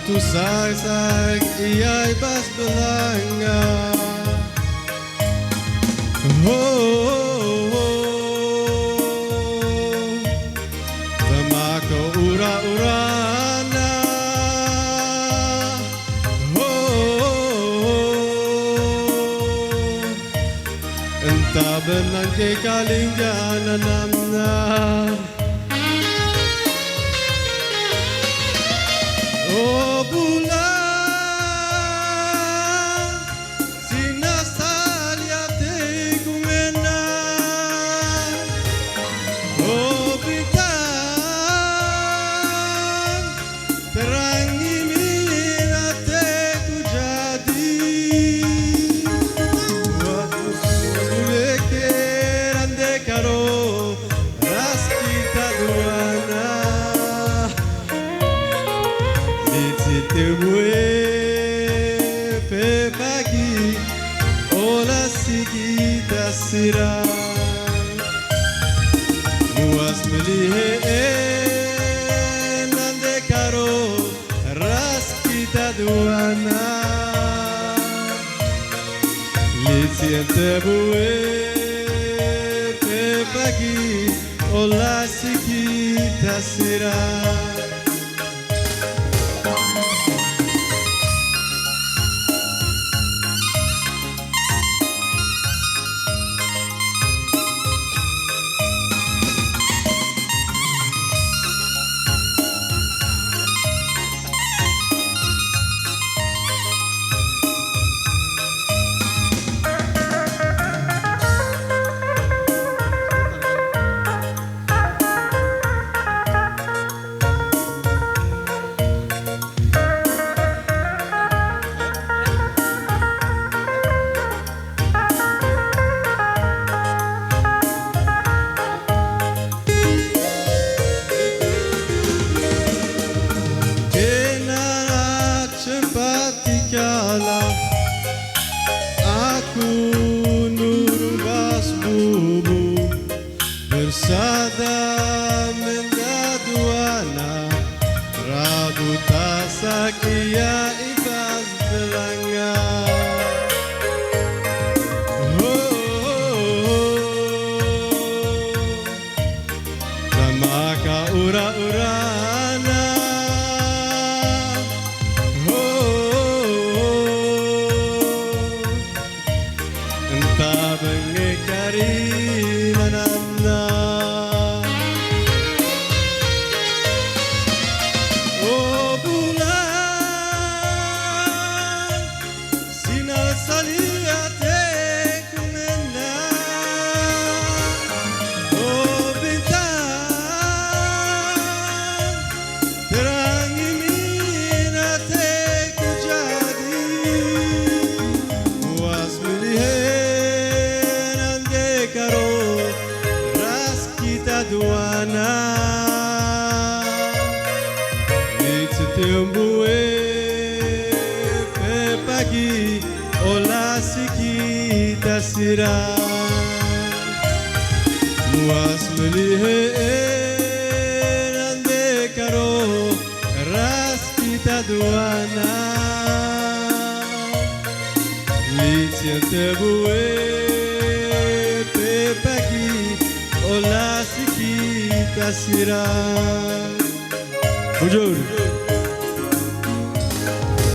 tu sagsag iya'y basbalanga. Tama ko ura-urana. Entaban ng kay kalingganan na. Oh bulan, sinasalyate kumena. Oh bintang, terangi minate ku jadi. Waktu sulekir ande karo, ras kita duana. Tebue pe pagi ola sigita sira muas melihe nande karo ras kita duana litien tebue pe pagi ola sigita sira. Aku nurbas bubu bersada mendaduana Rabu tasak ia ibas belanga. Sama ka ura-urana. Oh bulan, sinar saliate kumena. Oh bintang, terangi minate ku jadi. Muas melihat ande karo ras kita duana. Tembue pe pagi ola sikita sira muas melihat ande karo ras kita duana litien tembue pe pagi ola sikita sira. Bujur.